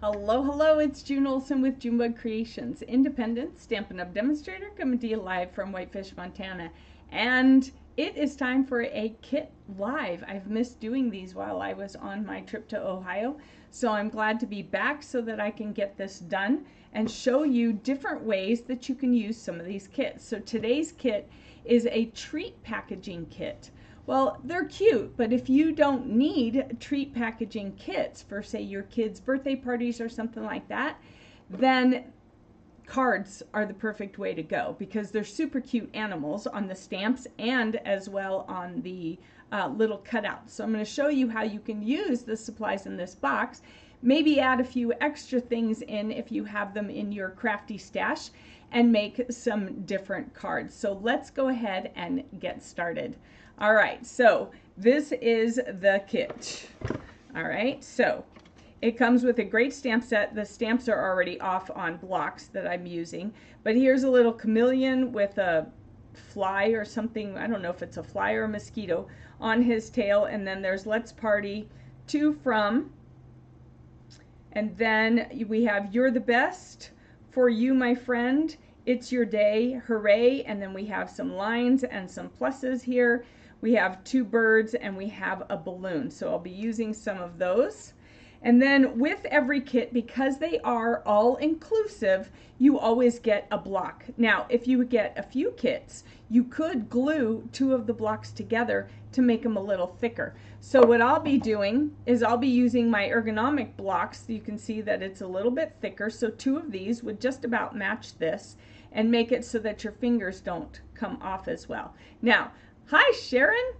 Hello, hello, it's June Olson with Junebug Creations, independent Stampin' Up! Demonstrator, coming to you live from Whitefish, Montana. And it is time for a kit live. I've missed doing these while I was on my trip to Ohio, so I'm glad to be back so that I can get this done and show you different ways that you can use some of these kits. So today's kit is a treat packaging kit. Well, they're cute, but if you don't need treat packaging kits for, say, your kids' birthday parties or something like that, then cards are the perfect way to go because they're super cute animals on the stamps and as well on the little cutouts. So I'm going to show you how you can use the supplies in this box, maybe add a few extra things in if you have them in your crafty stash, and make some different cards. So let's go ahead and get started. All right, so this is the kit. All right, so it comes with a great stamp set. The stamps are already off on blocks that I'm using, but here's a little chameleon with a fly or something. I don't know if it's a fly or a mosquito on his tail, and then there's Let's Party, To From, and then we have You're the Best, For You My Friend, It's Your Day, Hooray, and then we have some lines and some pluses here. We have two birds and we have a balloon, so I'll be using some of those. And then with every kit, because they are all inclusive, you always get a block. Now, if you get a few kits, you could glue two of the blocks together to make them a little thicker. So what I'll be doing is I'll be using my ergonomic blocks. You can see that it's a little bit thicker, so two of these would just about match this and make it so that your fingers don't come off as well. Now, hi Sharon,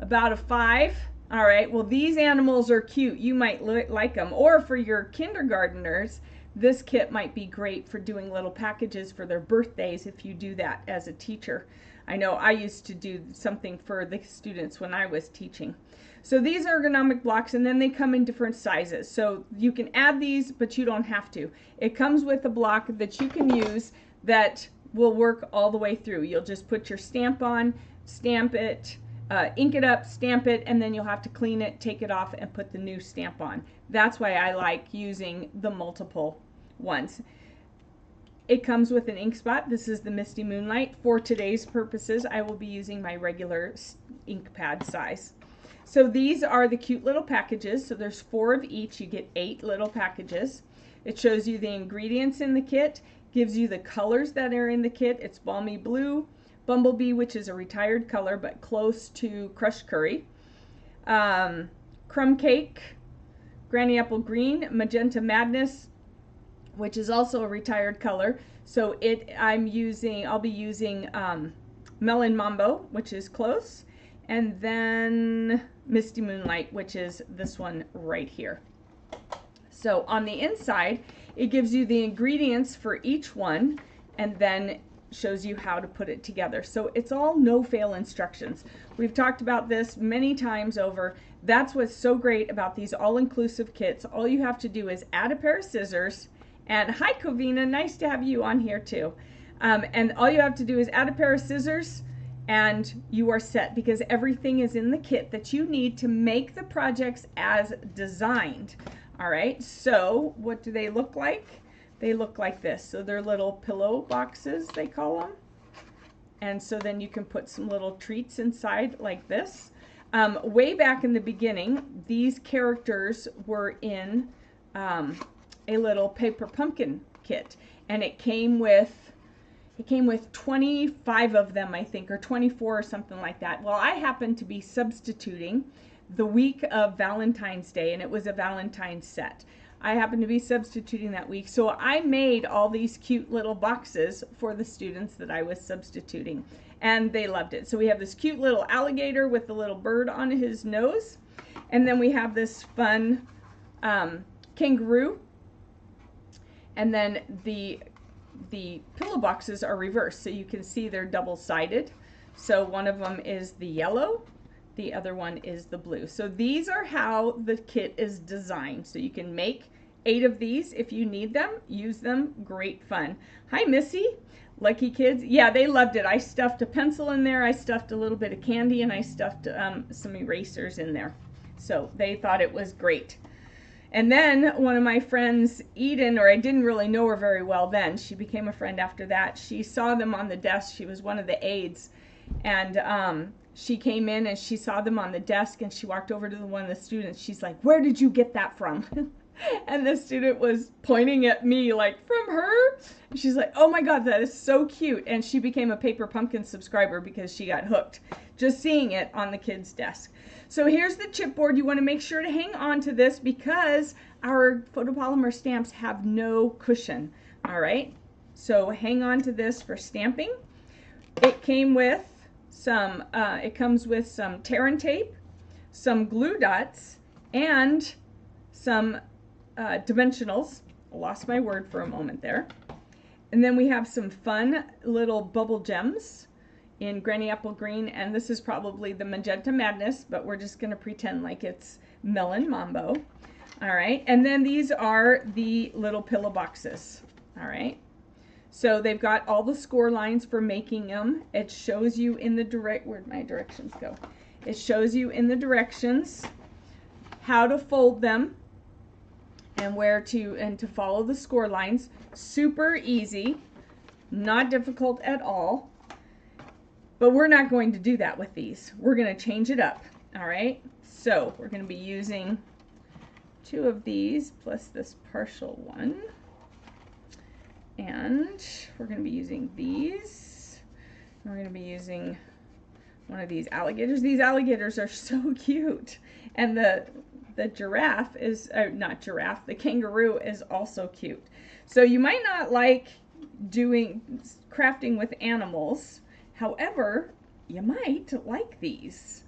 about a 5. All right, well, these animals are cute. You might like them. Or for your kindergarteners, this kit might be great for doing little packages for their birthdays if you do that as a teacher. I know I used to do something for the students when I was teaching. So these are ergonomic blocks, and then they come in different sizes. So you can add these, but you don't have to. It comes with a block that you can use that will work all the way through. You'll just put your stamp on, stamp it, ink it up, stamp it, and then you'll have to clean it, take it off, and put the new stamp on. That's why I like using the multiple ones. It comes with an ink spot. This is the Misty Moonlight. For today's purposes, I will be using my regular ink pad size. So these are the cute little packages. So there's 4 of each. You get 8 little packages. It shows you the ingredients in the kit, gives you the colors that are in the kit. It's Balmy Blue, Bumblebee, which is a retired color but close to Crushed Curry, Crumb Cake, Granny Apple Green, Magenta Madness, which is also a retired color. So I'll be using Melon Mambo, which is close, and then Misty Moonlight, which is this one right here. So on the inside, it gives you the ingredients for each one and then shows you how to put it together. So it's all no-fail instructions. We've talked about this many times over. That's what's so great about these all-inclusive kits. All you have to do is add a pair of scissors, and hi Covina, nice to have you on here too. And all you have to do is add a pair of scissors and you are set, because everything is in the kit that you need to make the projects as designed. All right, so what do they look like? They look like this. So they're little pillow boxes, they call them. And so then you can put some little treats inside like this. Way back in the beginning, these characters were in a little paper pumpkin kit, and it came with 25 of them, I think, or 24 or something like that. Well, I happened to be substituting the week of Valentine's Day, and it was a Valentine's set. I happened to be substituting that week, so I made all these cute little boxes for the students that I was substituting, and they loved it. So we have this cute little alligator with the little bird on his nose, and then we have this fun kangaroo, and then the pillow boxes are reversed, so you can see they're double-sided. So one of them is the yellow, the other one is the blue. So these are how the kit is designed. So you can make 8 of these if you need them, use them, great fun. Hi Missy, lucky kids. Yeah, they loved it. I stuffed a pencil in there, I stuffed a little bit of candy, and I stuffed some erasers in there. So they thought it was great. And then one of my friends, Eden, or I didn't really know her very well then, she became a friend after that. She saw them on the desk. She was one of the aides. And she came in and she saw them on the desk, and she walked over to one of the students. She's like, "Where did you get that from?" And the student was pointing at me like, "From her?" And she's like, "Oh my God, that is so cute." And she became a Paper Pumpkin subscriber because she got hooked just seeing it on the kids' desk. So here's the chipboard. You want to make sure to hang on to this because our photopolymer stamps have no cushion. All right, so hang on to this for stamping. It came with some, it comes with some tear and tape, some glue dots, and some dimensionals. I lost my word for a moment there. And then we have some fun little bubble gems in Granny Apple Green, and this is probably the Magenta Madness, but we're just going to pretend like it's Melon Mambo. All right, and then these are the little pillow boxes. All right, so they've got all the score lines for making them. It shows you in the where'd my directions go? It shows you in the directions how to fold them and where to follow the score lines. Super easy, not difficult at all. But we're not going to do that with these. We're going to change it up. All right, so we're going to be using 2 of these plus this partial one, and we're going to be using these. We're going to be using one of these alligators. These alligators are so cute, and the giraffe is not giraffe. The kangaroo is also cute. So you might not like doing crafting with animals. However, you might like these.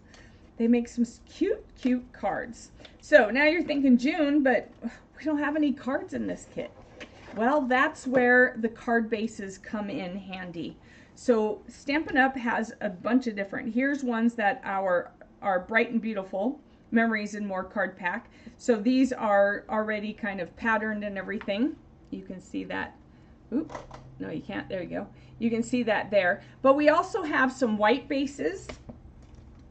They make some cute, cute cards. So now you're thinking, June, but we don't have any cards in this kit. Well, that's where the card bases come in handy. So Stampin' Up! Has a bunch of different. Here's ones that are Bright and Beautiful Memories and More card pack. So these are already kind of patterned and everything. You can see that. Oop, no you can't. There you go. You can see that there. But we also have some white bases,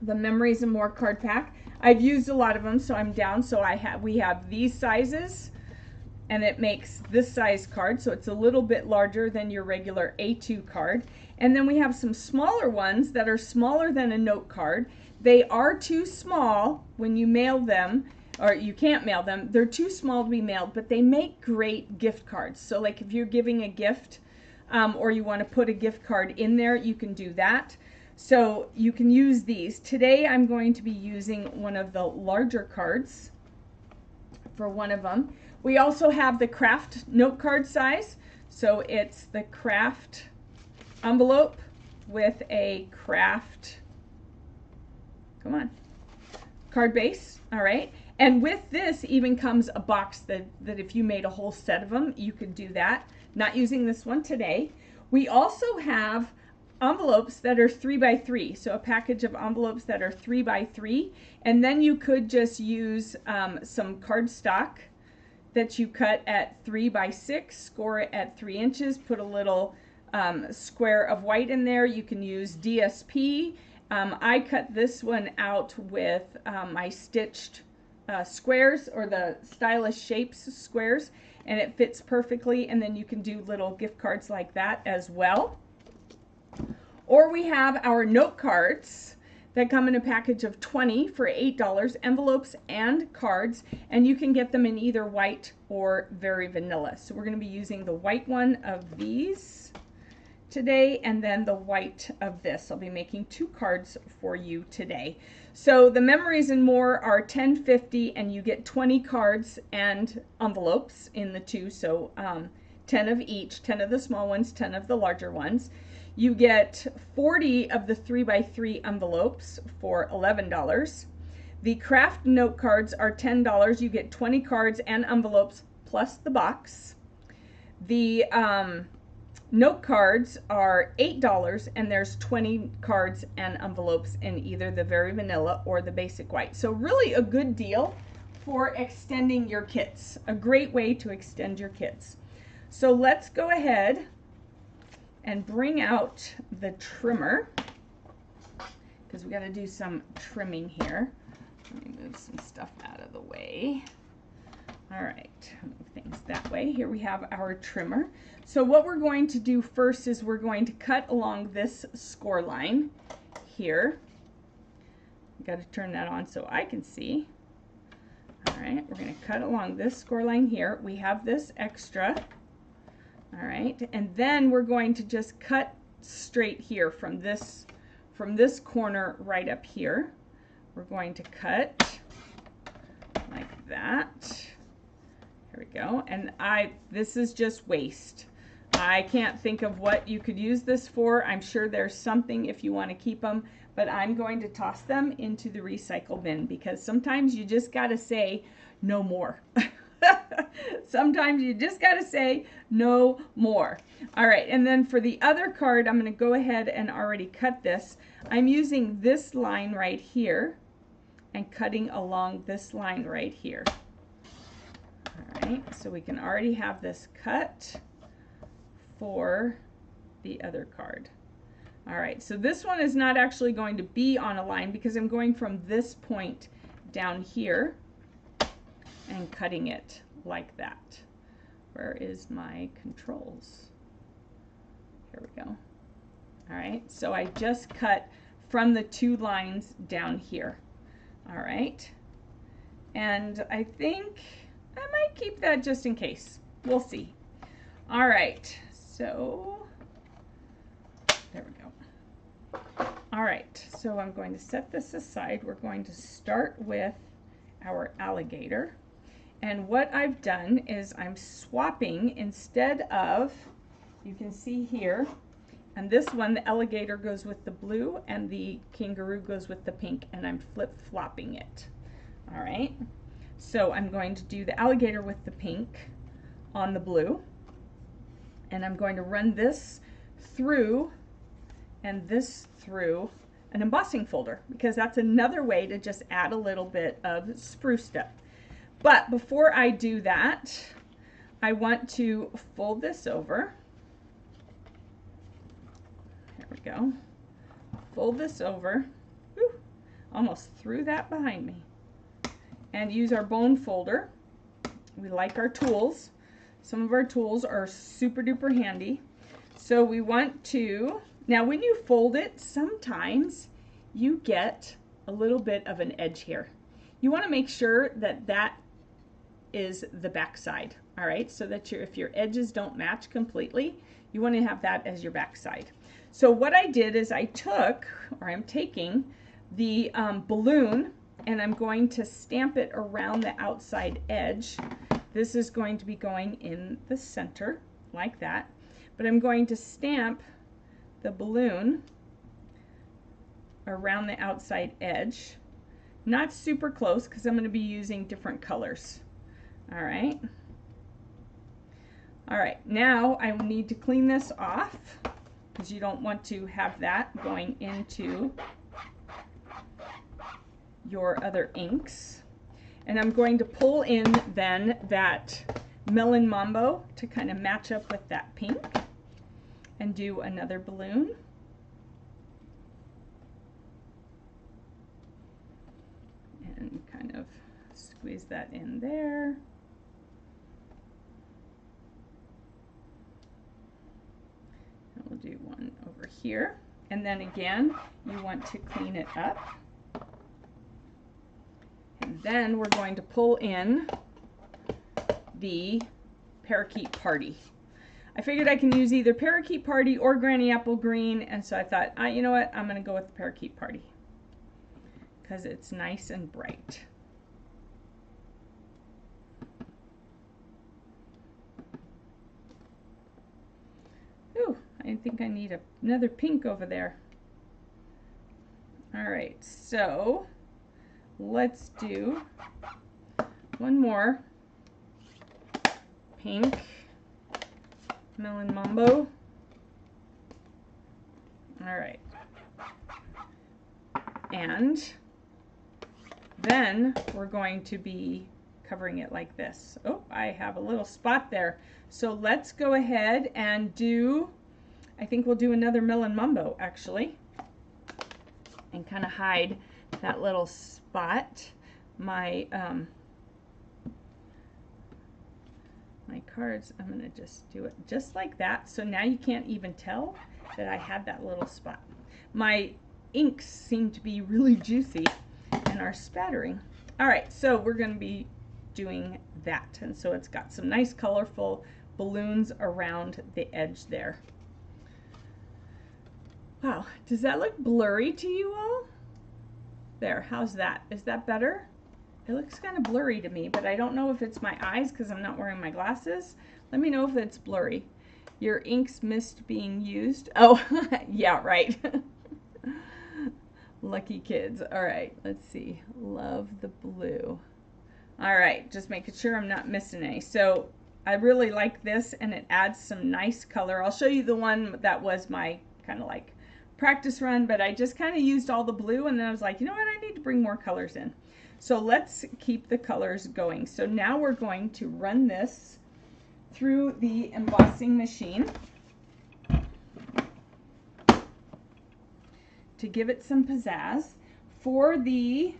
the Memories and More card pack. I've used a lot of them, so I'm down. So we have these sizes, and it makes this size card, so it's a little bit larger than your regular A2 card. And then we have some smaller ones that are smaller than a note card. They are too small when you mail them, or you can't mail them. They're too small to be mailed, but they make great gift cards. So like if you're giving a gift, or you want to put a gift card in there, you can do that. So you can use these. Today I'm going to be using one of the larger cards for one of them. We also have the craft note card size. So it's the craft envelope with a craft, come on, card base. All right. And with this even comes a box that if you made a whole set of them, you could do that. Not using this one today. We also have envelopes that are 3x3, so a package of envelopes that are 3x3, and then you could just use some cardstock that you cut at 3x6, score it at 3 inches, put a little square of white in there. You can use DSP. I cut this one out with my stitched squares, or the Stylish Shapes squares, and it fits perfectly, and then you can do little gift cards like that as well. Or we have our note cards that come in a package of 20 for $8, envelopes and cards, and you can get them in either white or very vanilla. So we're going to be using the white one of these today, and then the white of this. I'll be making 2 cards for you today. So the Memories and More are $10.50, and you get 20 cards and envelopes in the 2, so 10 of each, 10 of the small ones, 10 of the larger ones. You get 40 of the 3x3 envelopes for $11. The craft note cards are $10. You get 20 cards and envelopes plus the box. The note cards are $8, and there's 20 cards and envelopes in either the very vanilla or the basic white. So really a good deal for extending your kits. A great way to extend your kits. So let's go ahead and bring out the trimmer, because we got to do some trimming here. Let me move some stuff out of the way. All right, move things that way. Here we have our trimmer. So what we're going to do first is we're going to cut along this score line here. Got to turn that on so I can see. All right, we're going to cut along this score line here. We have this extra. All right, and then we're going to just cut straight here from this corner right up here. We're going to cut like that. Here we go. And this is just waste. I can't think of what you could use this for. I'm sure there's something if you want to keep them, but I'm going to toss them into the recycle bin because sometimes you just got to say no more. Sometimes you just got to say no more. All right, and then for the other card, I'm going to go ahead and already cut this. I'm using this line right here and cutting along this line right here. All right, so we can already have this cut for the other card. All right, so this one is not actually going to be on a line because I'm going from this point down here and cutting it like that. Where is my controls? Here we go. All right, so I just cut from the two lines down here. All right, and I think I might keep that just in case. We'll see. All right, so there we go. All right, so I'm going to set this aside. We're going to start with our alligator. And what I've done is I'm swapping instead of, you can see here, and this one, the alligator goes with the blue and the kangaroo goes with the pink, and I'm flip-flopping it. All right, so I'm going to do the alligator with the pink on the blue, and I'm going to run this through and this through an embossing folder because that's another way to just add a little bit of spruced up. But before I do that, I want to fold this over. There we go. Fold this over. Whew, almost threw that behind me. And use our bone folder. We like our tools. Some of our tools are super duper handy. So we want to, now when you fold it, sometimes you get a little bit of an edge here. You want to make sure that that is the back side, all right, so that if your edges don't match completely, you want to have that as your back side. So what I did is I took, or I'm taking, the balloon and I'm going to stamp it around the outside edge. This is going to be going in the center like that, but I'm going to stamp the balloon around the outside edge, not super close because I'm going to be using different colors. All right. All right, now I need to clean this off because you don't want to have that going into your other inks. And I'm going to pull in then that Melon Mambo to kind of match up with that pink and do another balloon. And kind of squeeze that in there. We'll do one over here. And then again, you want to clean it up. And then we're going to pull in the Parakeet Party. I figured I can use either Parakeet Party or Granny Apple Green, and so I thought, you know what, I'm going to go with the Parakeet Party because it's nice and bright. Ooh, I think I need another pink over there. All right, so let's do one more pink Melon Mambo. All right, and then we're going to be covering it like this. Oh, I have a little spot there. So let's go ahead and do, I think we'll do another Melon Mambo actually, and kind of hide that little spot. My cards, I'm going to just do it just like that. So now you can't even tell that I had that little spot. My inks seem to be really juicy and are spattering. All right, so we're going to be doing that. And so it's got some nice colorful balloons around the edge there. Wow, does that look blurry to you all? There, how's that? Is that better? It looks kind of blurry to me, but I don't know if it's my eyes because I'm not wearing my glasses. Let me know if it's blurry. Your inks missed being used. Oh, yeah, right. Lucky kids. All right, let's see. Love the blue. All right, just making sure I'm not missing any. So I really like this, and it adds some nice color. I'll show you the one that was my kind of like practice run, but I just kind of used all the blue, and then I was like, you know what, I need to bring more colors in. So let's keep the colors going. So now we're going to run this through the embossing machine to give it some pizzazz. For the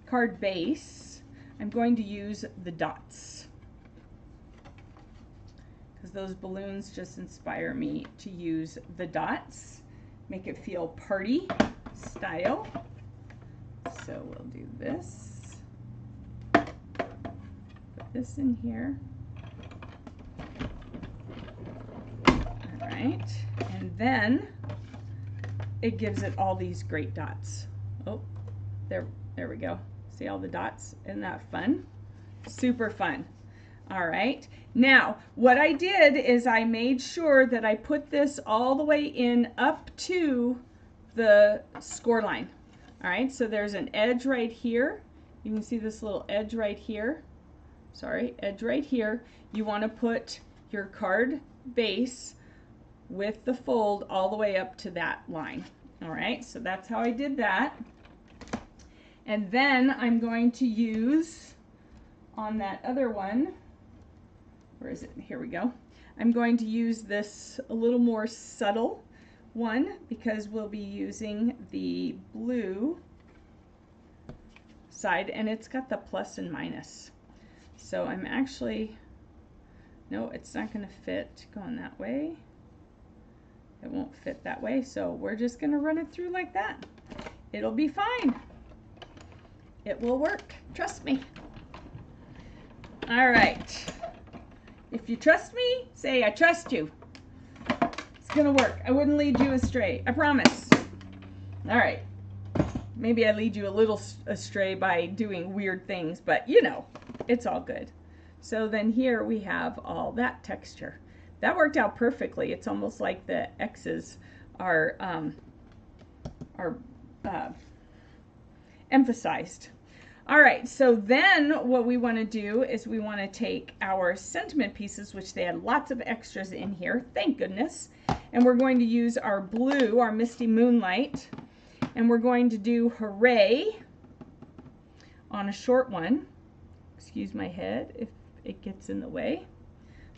card base, I'm going to use the dots because those balloons just inspire me to use the dots, make it feel party style. So we'll do this, put this in here. All right, and then it gives it all these great dots. Oh, there we go. See all the dots? Isn't that fun? Super fun. All right, now what I did is I made sure that I put this all the way in up to the score line. All right, so there's an edge right here. You can see this little edge right here. Sorry, edge right here. You want to put your card base with the fold all the way up to that line. All right, so that's how I did that. And then I'm going to use on that other one, where is it? Here we go. I'm going to use this a little more subtle one because we'll be using the blue side, and it's got the plus and minus. So I'm actually, no, it's not going to fit going that way. It won't fit that way, so we're just going to run it through like that. It'll be fine. It will work, trust me. All right. If you trust me, say I trust you. It's gonna work. I wouldn't lead you astray, I promise. All right. Maybe I lead you a little astray by doing weird things, but you know, it's all good. So then here we have all that texture. That worked out perfectly. It's almost like the X's are emphasized. All right, so then what we want to do is we want to take our sentiment pieces, which they had lots of extras in here, thank goodness, and we're going to use our blue, our Misty Moonlight, and we're going to do Hooray on a short one. Excuse my head if it gets in the way,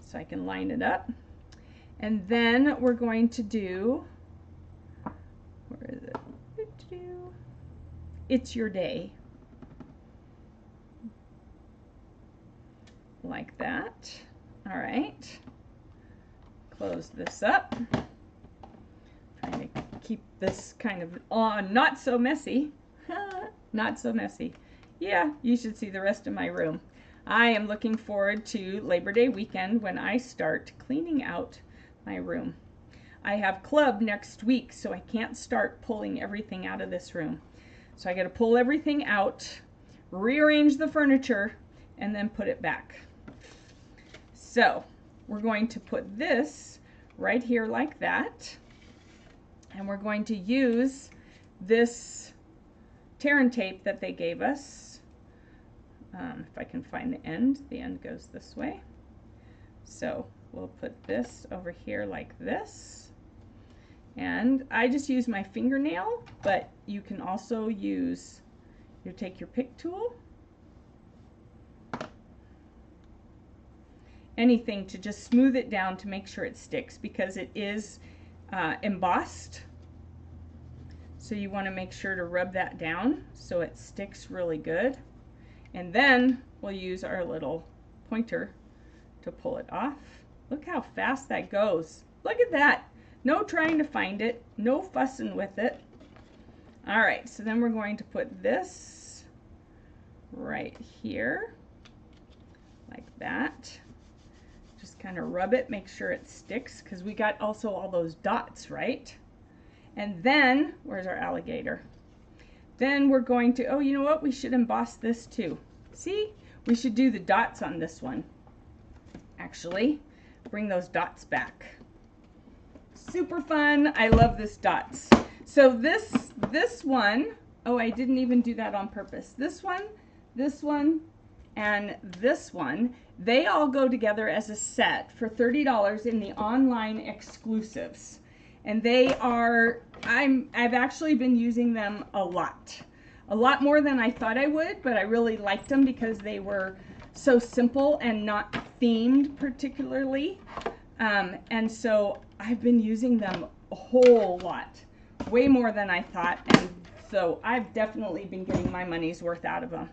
so I can line it up. And then we're going to do, where is it? It's Your Day. Like that. All right. Close this up. Trying to keep this kind of on, not so messy. Not so messy. Yeah, you should see the rest of my room. I am looking forward to Labor Day weekend when I start cleaning out my room. I have club next week, so I can't start pulling everything out of this room. So I got to pull everything out, rearrange the furniture, and then put it back. So we're going to put this right here like that, and we're going to use this tear and tape that they gave us. If I can find the end goes this way. So we'll put this over here like this, and I just use my fingernail, but you can also use, you take your pick tool, anything to just smooth it down to make sure it sticks, because it is embossed. So you want to make sure to rub that down so it sticks really good. And then we'll use our little pointer to pull it off. Look how fast that goes. Look at that. No trying to find it, no fussing with it. All right, so then we're going to put this right here, like that. Just kind of rub it, make sure it sticks, because we got also all those dots, right? And then, where's our alligator? Then we're going to, oh, you know what? We should emboss this too. See? We should do the dots on this one. Actually, bring those dots back. Super fun. I love this dots. So this one, oh, I didn't even do that on purpose. This one, and this one, they all go together as a set for $30 in the online exclusives. And they are, I've actually been using them a lot more than I thought I would, but I really liked them because they were so simple and not themed particularly. And so I've been using them a whole lot, way more than I thought. And so I've definitely been getting my money's worth out of them.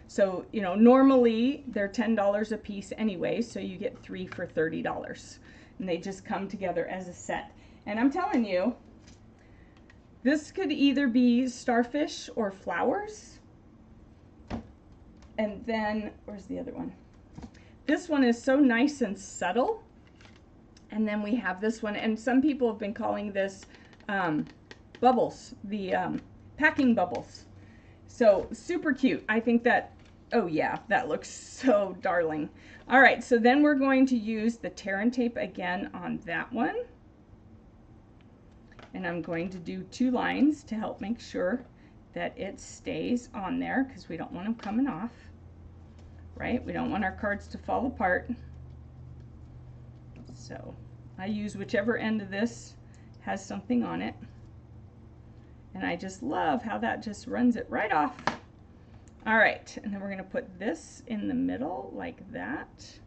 So, you know, normally they're $10 a piece anyway, so you get 3 for $30. And they just come together as a set. And I'm telling you, this could either be starfish or flowers. And then, where's the other one? This one is so nice and subtle. And then we have this one, and some people have been calling this bubbles, the packing bubbles. So super cute. I think that, oh yeah, that looks so darling. All right, so then we're going to use the tear and tape again on that one. And I'm going to do 2 lines to help make sure that it stays on there, because we don't want them coming off, right? We don't want our cards to fall apart. So I use whichever end of this has something on it. And I just love how that just runs it right off. All right, and then we're going to put this in the middle like that.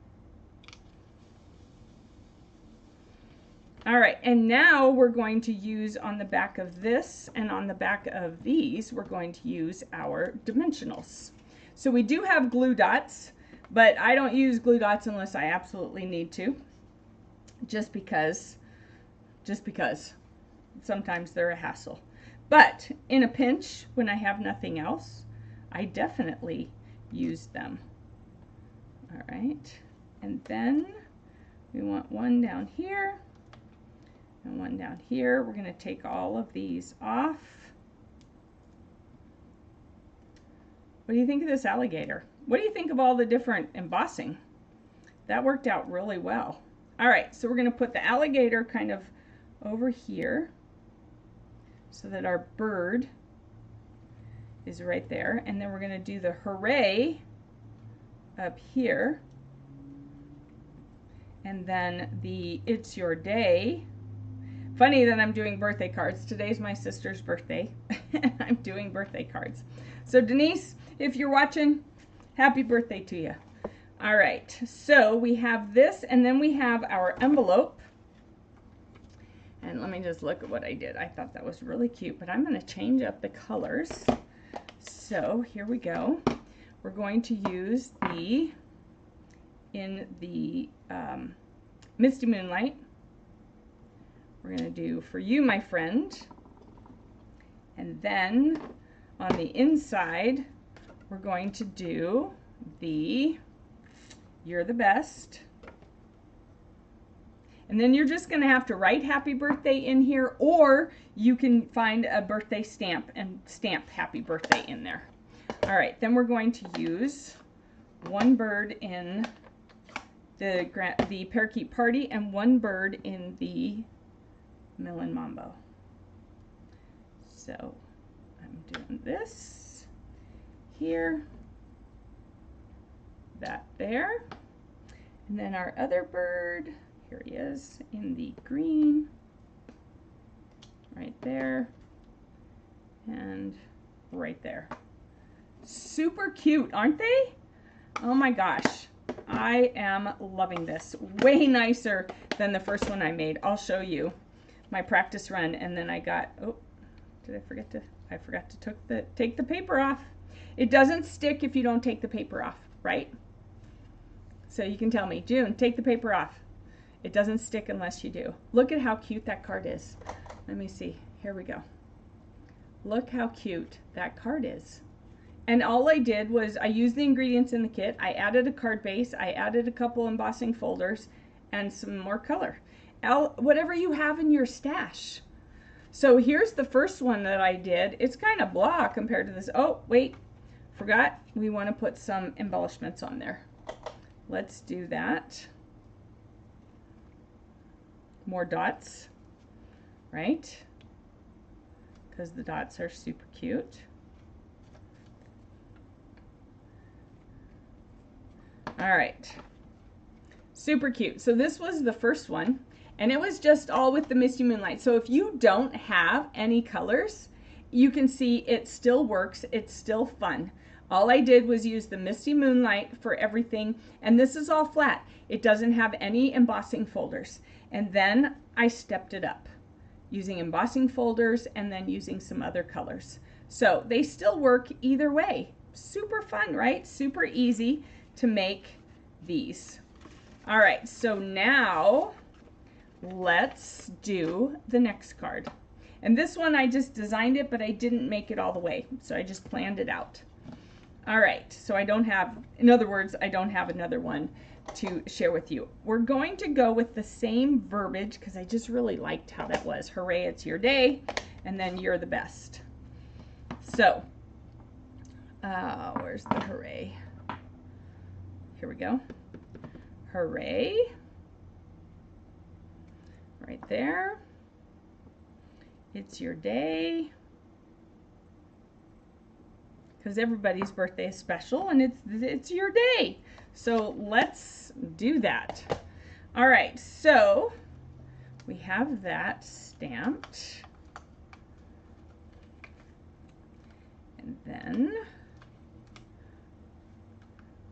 All right, and now we're going to use on the back of this and on the back of these, we're going to use our dimensionals. So we do have glue dots, but I don't use glue dots unless I absolutely need to. Just because sometimes they're a hassle. But in a pinch, when I have nothing else, I definitely use them. All right, and then we want one down here and one down here. We're going to take all of these off. What do you think of this alligator? What do you think of all the different embossing? That worked out really well. All right, so we're going to put the alligator kind of over here so that our bird is right there. And then we're going to do the hooray up here. And then the it's your day. Funny that I'm doing birthday cards. Today's my sister's birthday. And I'm doing birthday cards. So Denise, if you're watching, happy birthday to you. All right, so we have this, and then we have our envelope. And let me just look at what I did. I thought that was really cute, but I'm going to change up the colors. So here we go. We're going to use in the Misty Moonlight, we're going to do For You, My Friend. And then on the inside, we're going to do the You're the Best. And then you're just going to have to write happy birthday in here, or you can find a birthday stamp and stamp happy birthday in there. All right, then we're going to use one bird in the Parakeet Party and one bird in the Melon Mambo. So I'm doing this here, that there, and then our other bird, here he is in the green, right there, and right there. Super cute, aren't they? Oh my gosh, I am loving this. Way nicer than the first one I made. I'll show you my practice run, and then I got, oh, did I forget to, I forgot to take the paper off. It doesn't stick if you don't take the paper off, right? So you can tell me, June, take the paper off. It doesn't stick unless you do. Look at how cute that card is. Let me see. Here we go. Look how cute that card is. And all I did was I used the ingredients in the kit. I added a card base. I added a couple embossing folders and some more color. Whatever you have in your stash. So here's the first one that I did. It's kind of blah compared to this. Oh, wait. Forgot. We want to put some embellishments on there. Let's do that. More dots, right? Because the dots are super cute. All right, super cute. So this was the first one, and it was just all with the Misty Moonlight. So if you don't have any colors, you can see it still works. It's still fun. All I did was use the Misty Moonlight for everything, and this is all flat. It doesn't have any embossing folders. And then I stepped it up using embossing folders and then using some other colors. So they still work either way. Super fun, right? Super easy to make these. All right, so now let's do the next card. And this one I just designed it, but I didn't make it all the way. So I just planned it out. All right, so I don't have, in other words, I don't have another one to share with you. We're going to go with the same verbiage because I just really liked how that was. Hooray, it's your day, and then you're the best. So, where's the hooray? Here we go. Hooray. Right there. It's your day. Because everybody's birthday is special and it's your day. So let's do that. All right, so we have that stamped. And then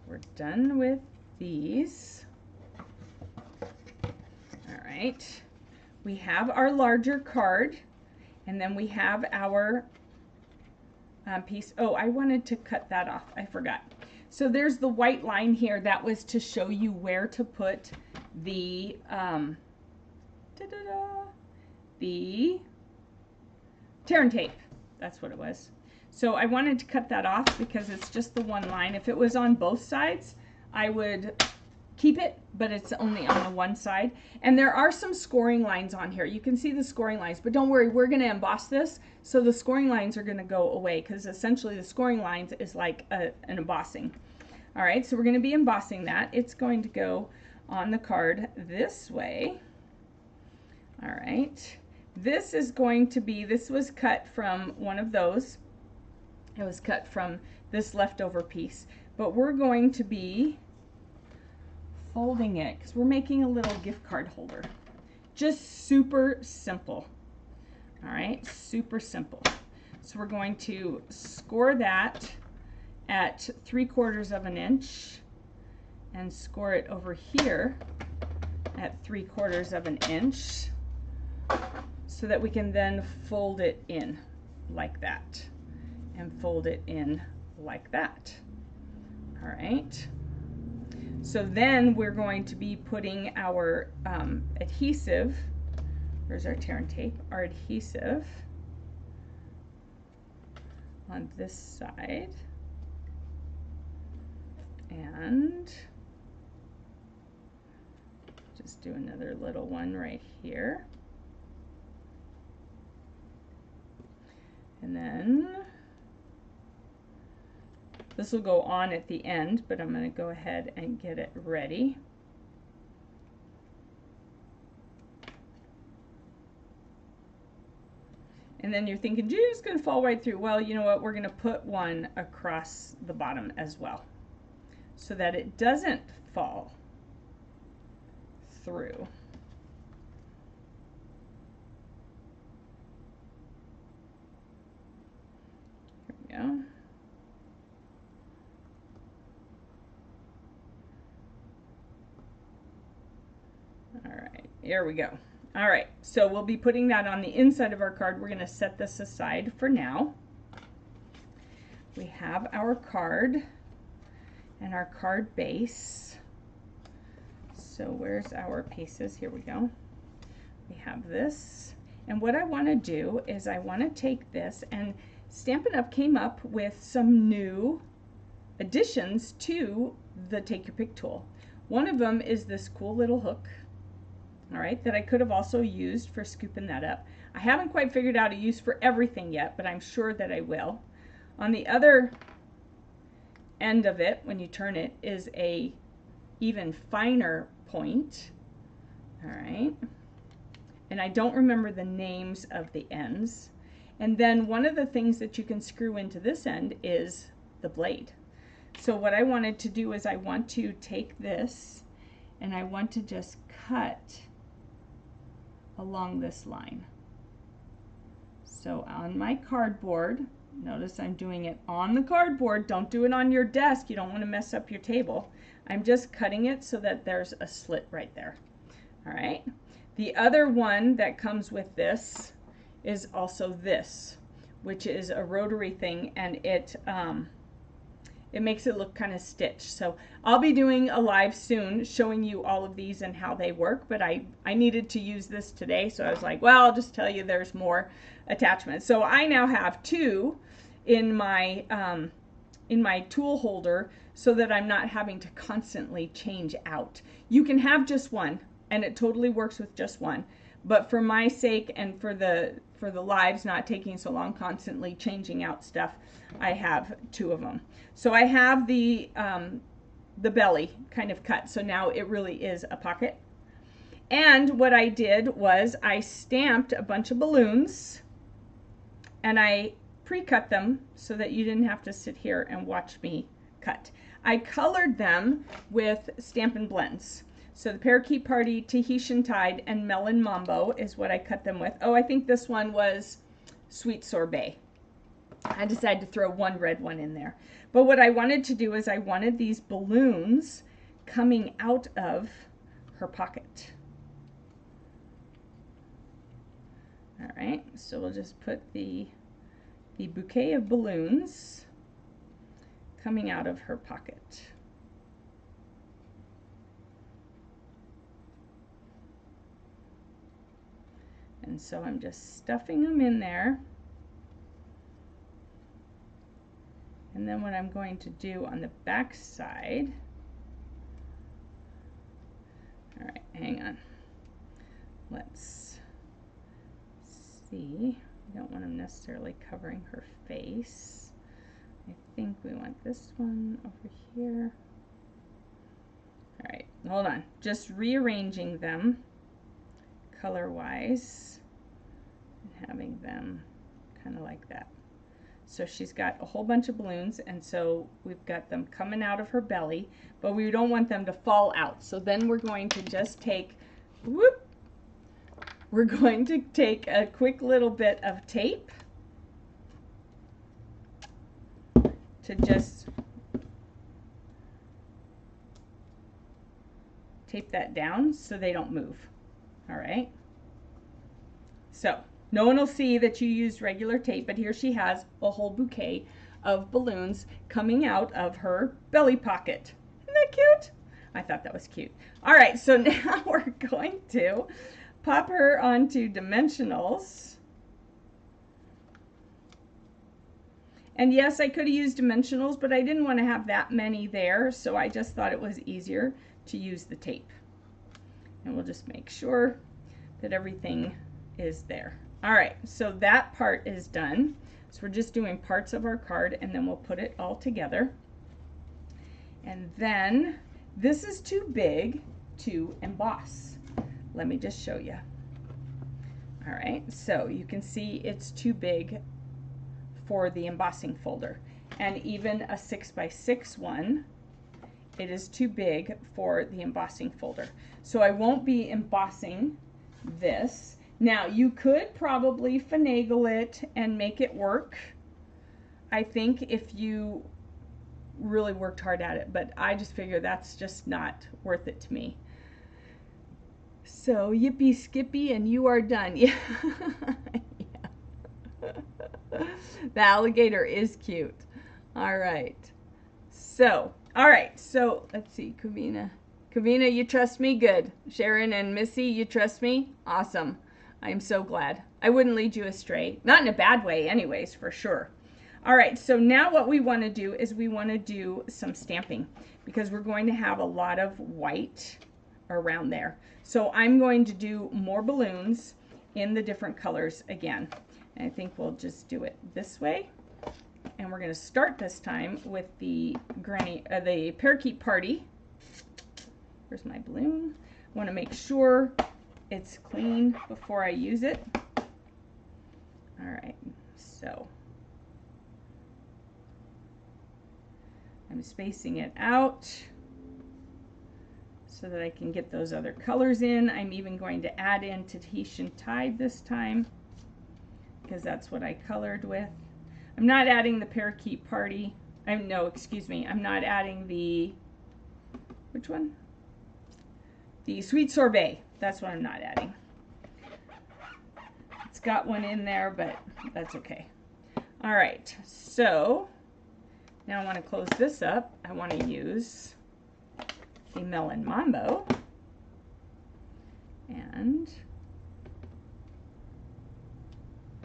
we're done with these. All right, we have our larger card, and then we have our piece. Oh, I wanted to cut that off. I forgot. So there's the white line here. That was to show you where to put the the tear and tape. That's what it was. So I wanted to cut that off because it's just the one line. If it was on both sides, I would keep it, but it's only on the one side. And there are some scoring lines on here. You can see the scoring lines, but don't worry, we're going to emboss this. So the scoring lines are going to go away because essentially the scoring lines is like an embossing. All right, so we're going to be embossing that. It's going to go on the card this way. All right, this is going to be, this was cut from one of those. It was cut from this leftover piece, but we're going to be folding it because we're making a little gift card holder. Just super simple. All right, super simple. So we're going to score that at 3/4 of an inch and score it over here at 3/4 of an inch so that we can then fold it in like that and fold it in like that. All right. So then we're going to be putting our adhesive, where's our tear and tape, our adhesive on this side, and just do another little one right here. And then this will go on at the end, but I'm going to go ahead and get it ready. And then you're thinking, gee, it's going to fall right through. Well, you know what? We're going to put one across the bottom as well so that it doesn't fall through. Here we go. All right, here we go. All right, so we'll be putting that on the inside of our card. We're going to set this aside for now. We have our card and our card base. So where's our pieces? Here we go. We have this. And what I want to do is I want to take this, and Stampin' Up! Came up with some new additions to the Take Your Pick tool. One of them is this cool little hook, all right, that I could have also used for scooping that up. I haven't quite figured out a use for everything yet, but I'm sure that I will. On the other end of it, when you turn it, is a even finer point, all right, and I don't remember the names of the ends. And then one of the things that you can screw into this end is the blade. So what I wanted to do is I want to take this and I want to just cut along this line. So on my cardboard, notice I'm doing it on the cardboard. Don't do it on your desk. You don't want to mess up your table. I'm just cutting it so that there's a slit right there. All right. The other one that comes with this is also this, which is a rotary thing, and it makes it look kind of stitched. So I'll be doing a live soon showing you all of these and how they work, but I needed to use this today, so I was like, well, I'll just tell you there's more attachments. So I now have two in my tool holder so that I'm not having to constantly change out. You can have just one, and it totally works with just one. But for my sake and for the lives not taking so long constantly changing out stuff, I have two of them. So I have the belly kind of cut, so now it really is a pocket. And what I did was I stamped a bunch of balloons and I pre-cut them so that you didn't have to sit here and watch me cut. I colored them with Stampin' Blends. So the Parakeet Party, Tahitian Tide, and Melon Mambo is what I cut them with. Oh, I think this one was Sweet Sorbet. I decided to throw one red one in there. But what I wanted to do is I wanted these balloons coming out of her pocket. All right, so we'll just put the bouquet of balloons coming out of her pocket. And so I'm just stuffing them in there. And then what I'm going to do on the back side, all right, hang on. Let's see. I don't want them necessarily covering her face. I think we want this one over here. All right, hold on. Just rearranging them color-wise and having them kind of like that. So she's got a whole bunch of balloons, and so we've got them coming out of her belly, but we don't want them to fall out. So then we're going to just take, whoop, we're going to take a quick little bit of tape to just tape that down so they don't move. All right. So no one will see that you used regular tape, but here she has a whole bouquet of balloons coming out of her belly pocket. Isn't that cute? I thought that was cute. All right, so now we're going to pop her onto dimensionals. And yes, I could have used dimensionals, but I didn't want to have that many there, so I just thought it was easier to use the tape. And we'll just make sure that everything is there. All right, so that part is done. So we're just doing parts of our card, and then we'll put it all together. And then this is too big to emboss. Let me just show you. All right, so you can see it's too big for the embossing folder. And even a 6x6 one, it is too big for the embossing folder. So I won't be embossing this. Now, you could probably finagle it and make it work, I think, if you really worked hard at it, but I just figure that's just not worth it to me. So, yippee skippy, and you are done. Yeah. Yeah. The alligator is cute. All right. So, let's see, Kavina Kavina, you trust me? Good. Sharon and Missy, you trust me? Awesome. I'm so glad. I wouldn't lead you astray. Not in a bad way anyways, for sure. All right, so now what we want to do is we want to do some stamping because we're going to have a lot of white around there. So I'm going to do more balloons in the different colors again. And I think we'll just do it this way. And we're going to start this time with the parakeet party. Here's my balloon. I want to make sure it's clean before I use it. All right, so I'm spacing it out so that I can get those other colors in. I'm even going to add in Tahitian Tide this time because that's what I colored with. I'm not adding the parakeet party. No, excuse me. I'm not adding the, which one? The sweet sorbet. That's what I'm not adding. It's got one in there, but that's okay. All right, so now I want to close this up. I want to use the Melon Mambo and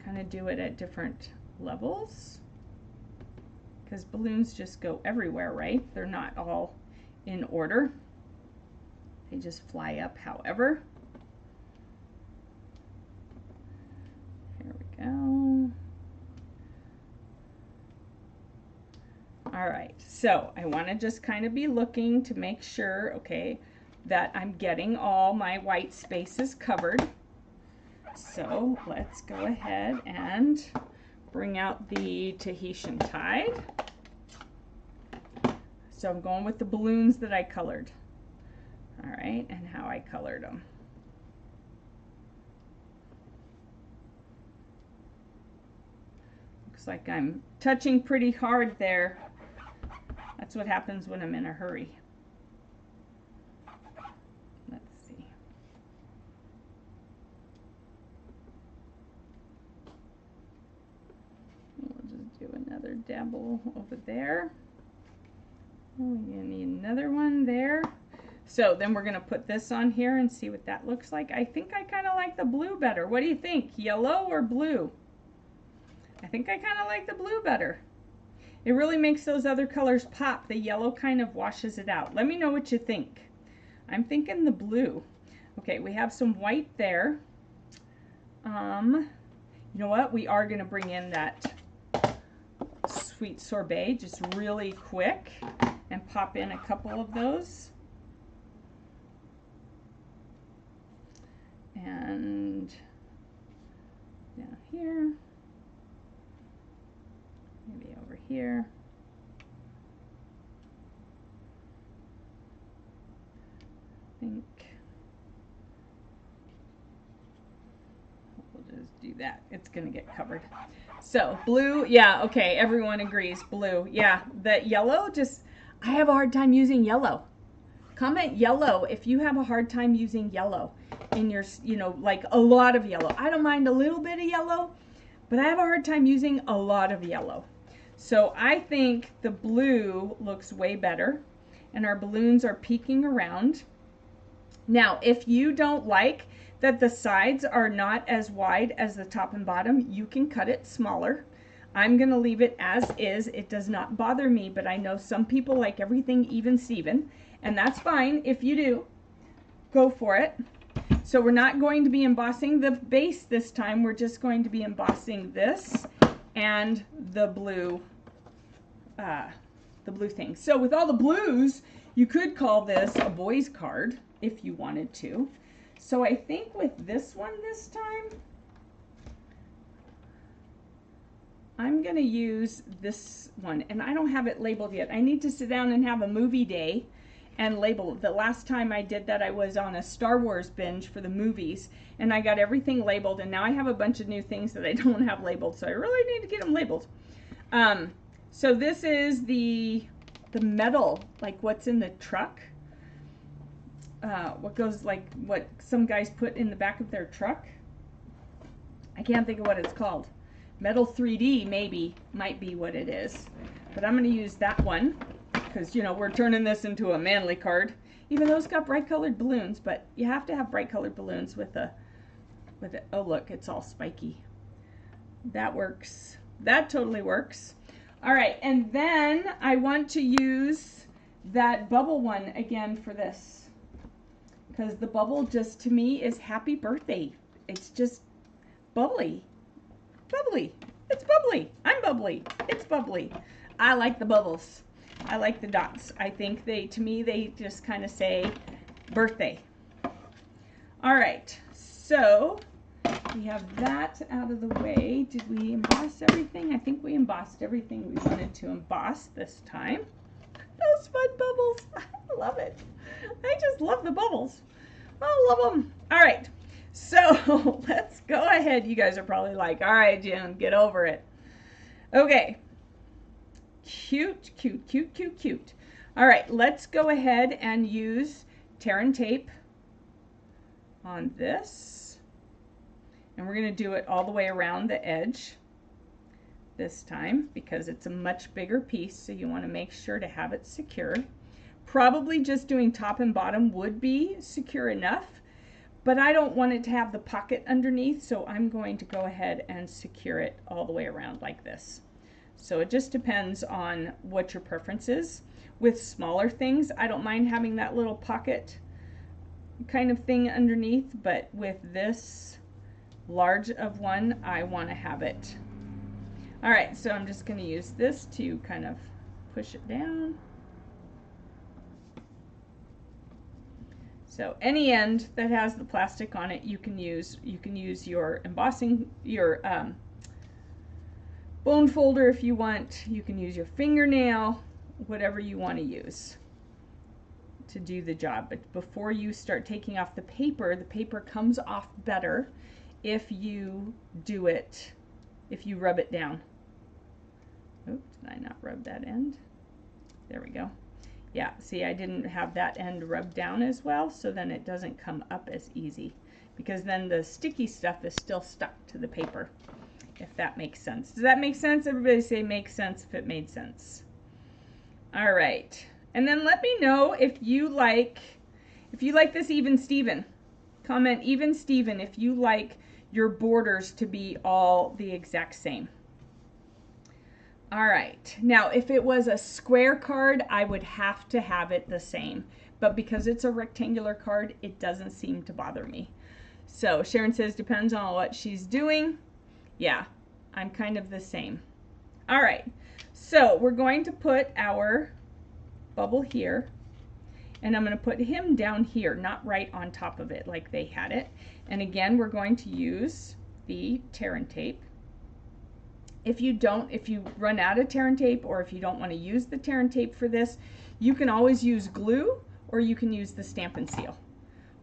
kind of do it at different levels because balloons just go everywhere, right? They're not all in order. They just fly up however. Here we go. All right, so I want to just kind of be looking to make sure, okay, that I'm getting all my white spaces covered. So let's go ahead and bring out the Tahitian Tide. So I'm going with the balloons that I colored. All right, and how I colored them. Looks like I'm touching pretty hard there. That's what happens when I'm in a hurry. Let's see. We'll just do another dabble over there. Oh, we're gonna need another one there. So then we're going to put this on here and see what that looks like. I think I kind of like the blue better. What do you think? Yellow or blue? I think I kind of like the blue better. It really makes those other colors pop. The yellow kind of washes it out. Let me know what you think. I'm thinking the blue. Okay, we have some white there. You know what? We are going to bring in that sweet sorbet just really quick and pop in a couple of those. And down here, maybe over here. I think we'll just do that. It's going to get covered. So blue, yeah, okay, everyone agrees, blue. Yeah, the yellow, just, I have a hard time using yellow. Comment yellow if you have a hard time using yellow in your, you know, like a lot of yellow. I don't mind a little bit of yellow, but I have a hard time using a lot of yellow. So I think the blue looks way better and our balloons are peeking around. Now, if you don't like that the sides are not as wide as the top and bottom, you can cut it smaller. I'm gonna leave it as is. It does not bother me, but I know some people like everything even Steven, and that's fine. If you do, go for it. So we're not going to be embossing the base this time. We're just going to be embossing this and the blue thing. So with all the blues, you could call this a boy's card if you wanted to. So I think with this one this time, I'm going to use this one, and I don't have it labeled yet. I need to sit down and have a movie day and label. The last time I did that, I was on a Star Wars binge for the movies, and I got everything labeled, and now I have a bunch of new things that I don't have labeled, so I really need to get them labeled. So this is the metal, like what's in the truck. What goes, like what some guys put in the back of their truck. I can't think of what it's called. Metal 3D maybe might be what it is, but I'm going to use that one because, you know, we're turning this into a manly card, even though it's got bright colored balloons, but you have to have bright colored balloons with it. Oh look, it's all spiky. That works. That totally works. All right, and then I want to use that bubble one again for this, because the bubble just to me is happy birthday. It's just bubbly. Bubbly. It's bubbly. I'm bubbly. It's bubbly. I like the bubbles. I like the dots. I think to me, they just kind of say birthday. All right, so we have that out of the way. Did we emboss everything? I think we embossed everything we wanted to emboss this time. Those fun bubbles. I love it. I just love the bubbles. I love them. All right, so let's go ahead. You guys are probably like, all right, Jen, get over it. Okay. Cute, cute, cute, cute, cute. All right, let's go ahead and use tear and tape on this. And we're going to do it all the way around the edge this time because it's a much bigger piece, so you want to make sure to have it secure. Probably just doing top and bottom would be secure enough, but I don't want it to have the pocket underneath, so I'm going to go ahead and secure it all the way around like this. So it just depends on what your preference is. With smaller things, I don't mind having that little pocket kind of thing underneath, but with this large of one, I want to have it. All right, so I'm just going to use this to kind of push it down. So any end that has the plastic on it, you can use your embossing, your bone folder if you want. You can use your fingernail, whatever you want to use to do the job. But before you start taking off the paper comes off better if you do it, if you rub it down. Oops, did I not rub that end? There we go. Yeah, see, I didn't have that end rubbed down as well, so then it doesn't come up as easy, because then the sticky stuff is still stuck to the paper, if that makes sense. Does that make sense? Everybody say makes sense if it made sense. All right, and then let me know if you like this even Steven. Comment even Steven if you like your borders to be all the exact same. All right, now if it was a square card, I would have to have it the same, but because it's a rectangular card, it doesn't seem to bother me. So Sharon says depends on what she's doing. Yeah, I'm kind of the same. All right, so we're going to put our bubble here, and I'm going to put him down here, not right on top of it like they had it. And again, we're going to use the tear and tape. If you run out of tear and tape, or if you don't want to use the tear and tape for this, you can always use glue, or you can use the stamp and seal,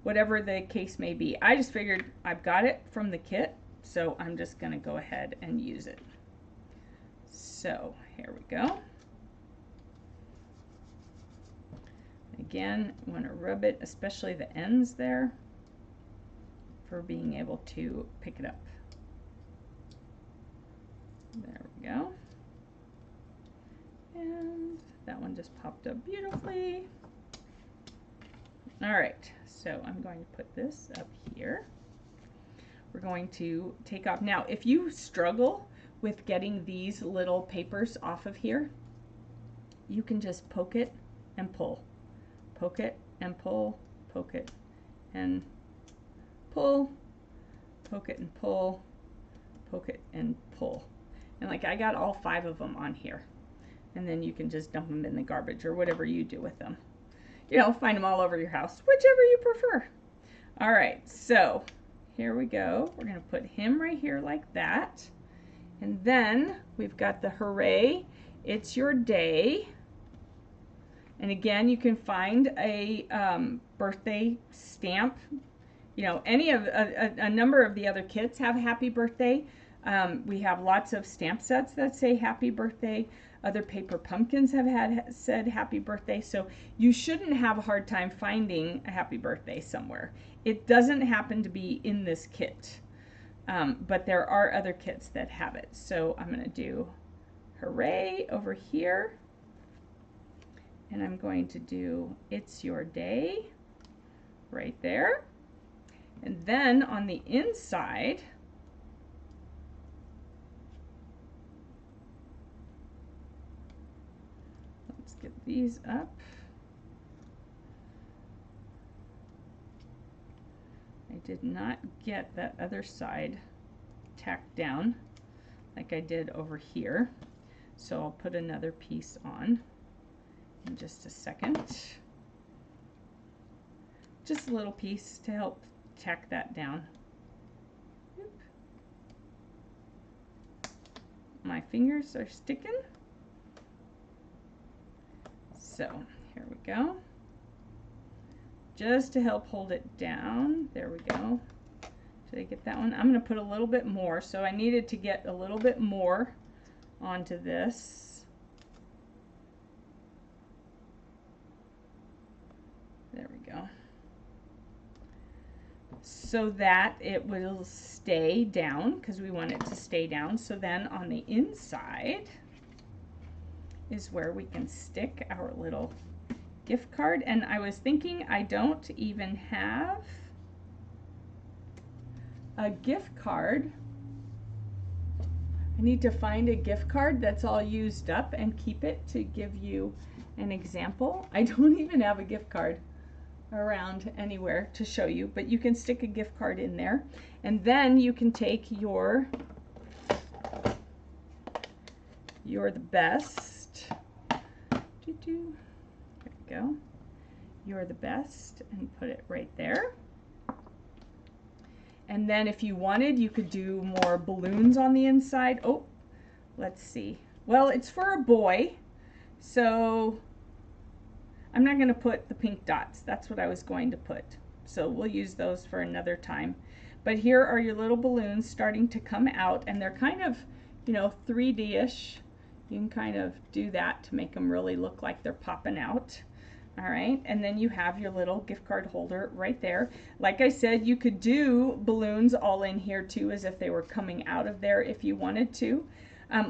whatever the case may be. I just figured I've got it from the kit, so I'm just going to go ahead and use it. So here we go. Again, you want to rub it, especially the ends there, for being able to pick it up. There we go. And that one just popped up beautifully. All right, so I'm going to put this up here. We're going to take off. Now, if you struggle with getting these little papers off of here, you can just poke it and pull. Poke it and pull, poke it and pull, poke it and pull, poke it and pull. And like I got all 5 of them on here. And then you can just dump them in the garbage or whatever you do with them. You know, find them all over your house, whichever you prefer. All right, so here we go. We're gonna put him right here like that. And then we've got the hooray, it's your day. And again, you can find a birthday stamp. You know, any of a number of the other kits have happy birthday. We have lots of stamp sets that say happy birthday. Other paper pumpkins have said happy birthday. So you shouldn't have a hard time finding a happy birthday somewhere. It doesn't happen to be in this kit, but there are other kits that have it. So I'm going to do hooray over here. And I'm going to do It's Your Day right there. And then on the inside, let's get these up. I did not get that other side tacked down like I did over here. So I'll put another piece on in just a second. Just a little piece to help tack that down. Oop. My fingers are sticking. So here we go. Just to help hold it down. There we go. Did I get that one? I'm going to put a little bit more. So I needed to get a little bit more onto this. There we go. So that it will stay down, because we want it to stay down. So then on the inside is where we can stick our little gift card. And I was thinking I don't even have a gift card. I need to find a gift card that's all used up and keep it to give you an example. I don't even have a gift card around anywhere to show you, but you can stick a gift card in there, and then you can take your You're the Best. There we go. You're the Best, and put it right there. And then if you wanted, you could do more balloons on the inside. Oh, let's see. Well, it's for a boy, so I'm not going to put the pink dots. That's what I was going to put. So we'll use those for another time. But here are your little balloons starting to come out, and they're kind of, you know, 3D-ish. You can kind of do that to make them really look like they're popping out. All right, and then you have your little gift card holder right there. Like I said, you could do balloons all in here too, as if they were coming out of there if you wanted to.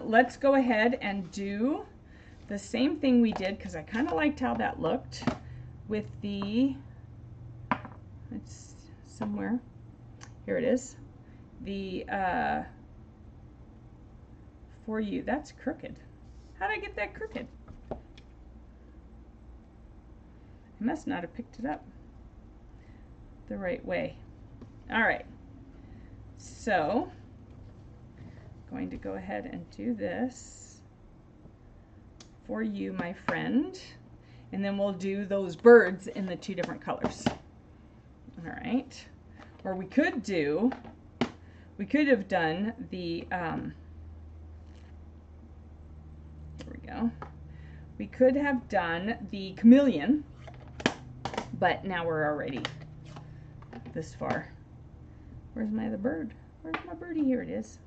Let's go ahead and do the same thing we did, because I kind of liked how that looked with the, it's somewhere, here it is, the For You. That's crooked. How did I get that crooked? I must not have picked it up the right way. All right, so I'm going to go ahead and do this For You, my friend, and then we'll do those birds in the 2 different colors. All right, or we could have done the, here we go, we could have done the chameleon, but now we're already this far. Where's my other bird? Where's my birdie? Here it is.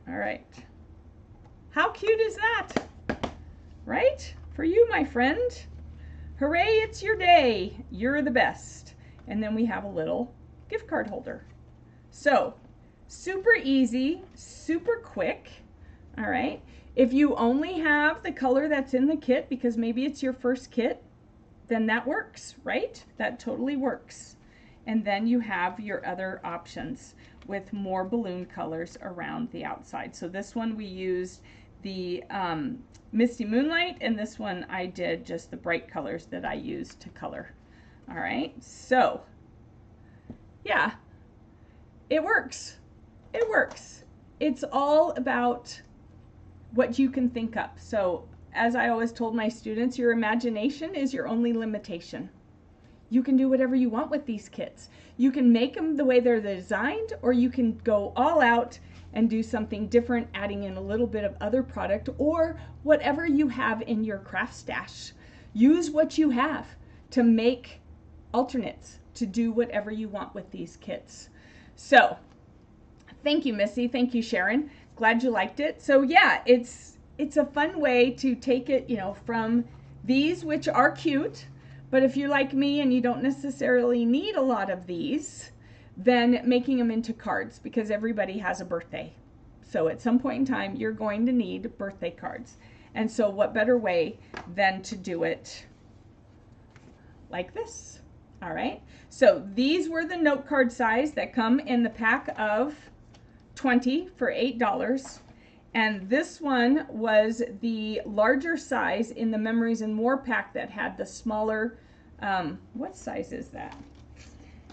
All right. How cute is that? Right? For you, my friend. Hooray, it's your day. You're the best. And then we have a little gift card holder. So, super easy, super quick. All right. If you only have the color that's in the kit, because maybe it's your first kit, then that works, right? That totally works. And then you have your other options with more balloon colors around the outside. So this one we used the Misty Moonlight, and this one I did just the bright colors that I used to color. All right, so yeah, it works. It works. It's all about what you can think up. So as I always told my students, your imagination is your only limitation. You can do whatever you want with these kits. You can make them the way they're designed, or you can go all out and do something different, adding in a little bit of other product, or whatever you have in your craft stash. Use what you have to make alternates, to do whatever you want with these kits. So thank you, Missy. Thank you, Sharon. Glad you liked it. So yeah, it's a fun way to take it, you know, from these, which are cute, but if you're like me and you don't necessarily need a lot of these, then making them into cards, because everybody has a birthday. So at some point in time, you're going to need birthday cards. And so what better way than to do it like this? All right. So these were the note card size that come in the pack of 20 for $8. And this one was the larger size in the Memories and More pack that had the smaller, what size is that?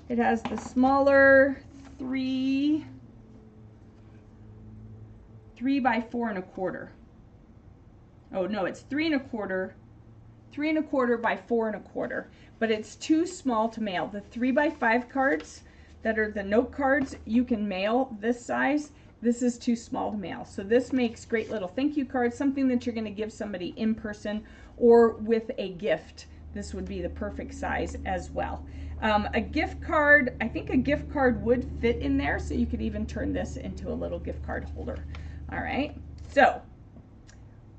It has the smaller 3 by 4 1/4. Oh no, it's 3 1/4 by 4 1/4, but it's too small to mail. The 3 by 5 cards that are the note cards, you can mail this size. This is too small to mail. So this makes great little thank you cards, something that you're going to give somebody in person or with a gift. This would be the perfect size as well. A gift card, I think a gift card would fit in there, so you could even turn this into a little gift card holder. All right, so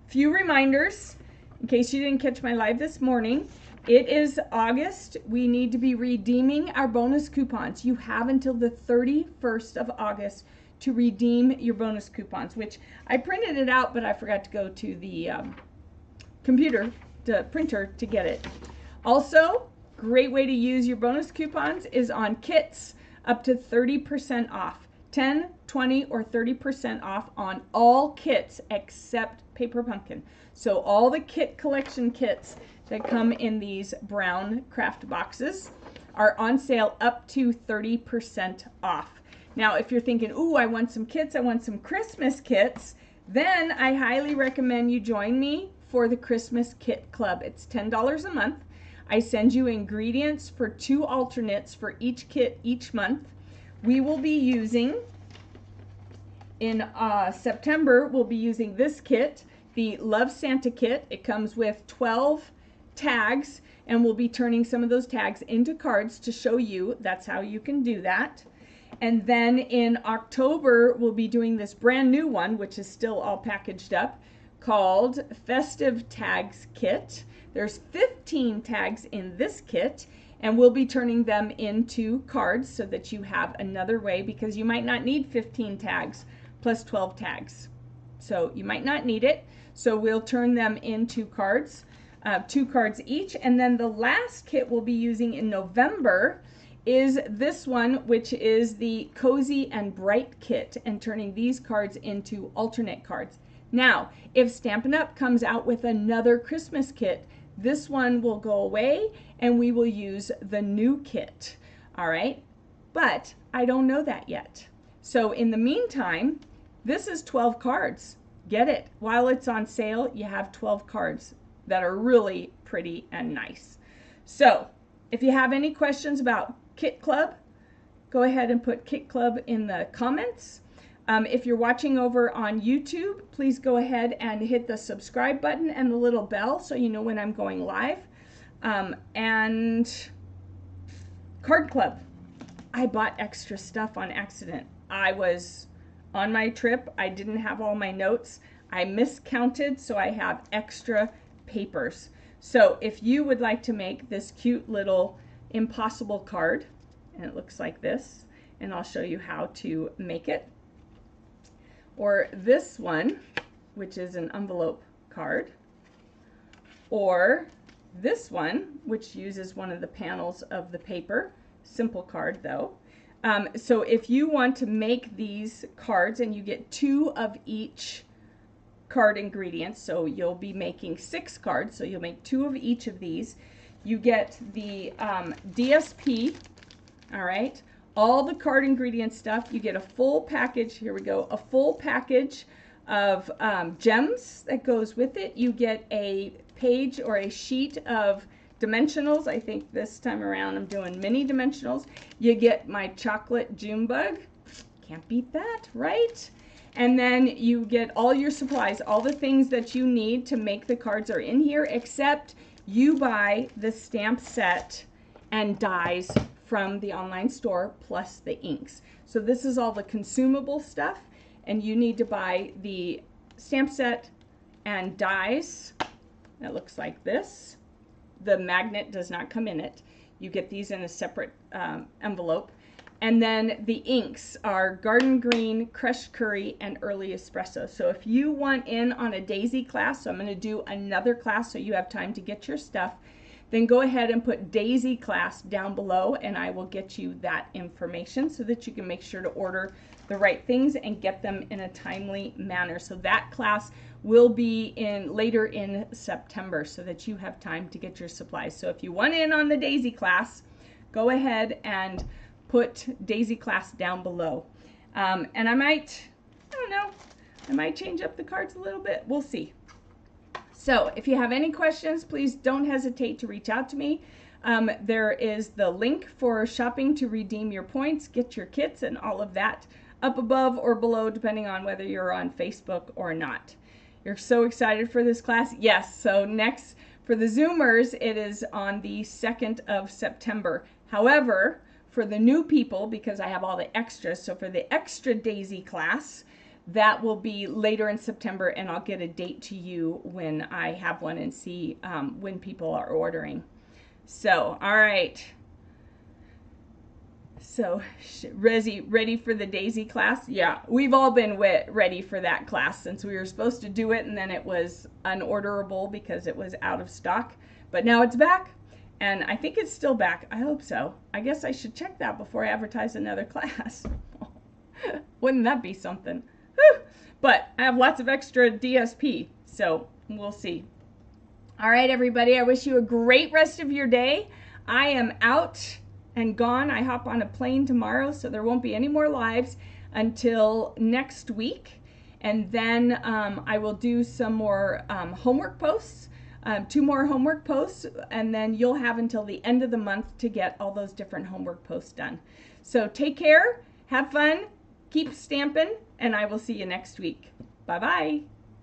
few reminders in case you didn't catch my live this morning. It is August. We need to be redeeming our bonus coupons. You have until the 31st of August to redeem your bonus coupons, which I printed it out, but I forgot to go to the printer to get it. Also, great way to use your bonus coupons is on kits up to 30% off. 10, 20, or 30% off on all kits except Paper Pumpkin. So all the kit collection kits that come in these brown craft boxes are on sale up to 30% off. Now, if you're thinking, ooh, I want some kits, I want some Christmas kits, then I highly recommend you join me for the Christmas Kit Club. It's $10 a month. I send you ingredients for 2 alternates for each kit each month. We will be using, in September, we'll be using this kit, the Love Santa kit. It comes with 12 tags, and we'll be turning some of those tags into cards to show you. That's how you can do that. And then in October, we'll be doing this brand new one, which is still all packaged up, called Festive Tags Kit. There's 15 tags in this kit, and we'll be turning them into cards so that you have another way, because you might not need 15 tags plus 12 tags. So you might not need it. So we'll turn them into cards, 2 cards each. And then the last kit we'll be using in November is this one, which is the Cozy and Bright kit, and turning these cards into alternate cards. Now, if Stampin' Up! Comes out with another Christmas kit, this one will go away and we will use the new kit. All right, but I don't know that yet. So in the meantime, this is 12 cards. Get it. While it's on sale, you have 12 cards that are really pretty and nice. So if you have any questions about Kit Club, go ahead and put Kit Club in the comments. If you're watching over on YouTube, please go ahead and hit the subscribe button and the little bell so you know when I'm going live. And Card Club. I bought extra stuff on accident. I was on my trip. I didn't have all my notes. I miscounted, so I have extra papers. So if you would like to make this cute little impossible card, and it looks like this, and I'll show you how to make it. Or this one, which is an envelope card, or this one, which uses one of the panels of the paper, simple card though. So if you want to make these cards, and you get 2 of each card ingredients, so you'll be making 6 cards, so you'll make 2 of each of these. You get the DSP, all right, all the card ingredient stuff. You get a full package, here we go, a full package of gems that goes with it. You get a page or a sheet of dimensionals. I think this time around I'm doing mini dimensionals. You get my chocolate June bug. Can't beat that, right? And then you get all your supplies, all the things that you need to make the cards are in here, except you buy the stamp set and dies from the online store plus the inks. So this is all the consumable stuff, and you need to buy the stamp set and dies. That looks like this. The magnet does not come in it. You get these in a separate envelope. And then the inks are Garden Green, Crushed Curry, and Early Espresso. So if you want in on a daisy class, so I'm going to do another class so you have time to get your stuff, then go ahead and put daisy class down below and I will get you that information so that you can make sure to order the right things and get them in a timely manner. So that class will be in later in September so that you have time to get your supplies. So if you want in on the daisy class, go ahead and put daisy class down below. And I don't know, I might change up the cards a little bit. We'll see. So if you have any questions, please don't hesitate to reach out to me. There is the link for shopping to redeem your points, get your kits and all of that up above or below, depending on whether you're on Facebook or not. You're so excited for this class? Yes. So next, for the Zoomers, it is on the 2nd of September. However, for the new people, because I have all the extras, so for the extra daisy class, that will be later in September, and I'll get a date to you when I have one and see when people are ordering. So, all right. So, ready for the daisy class? Yeah, we've all been ready for that class since we were supposed to do it, and then it was unorderable because it was out of stock. But now it's back, and I think it's still back. I hope so. I guess I should check that before I advertise another class. Wouldn't that be something? Whew. But I have lots of extra DSP, so we'll see. All right, everybody, I wish you a great rest of your day. I am out and gone. I hop on a plane tomorrow, so there won't be any more lives until next week. And then I will do some more homework posts, 2 more homework posts, and then you'll have until the end of the month to get all those different homework posts done. So take care, have fun, keep stamping, and I will see you next week. Bye-bye.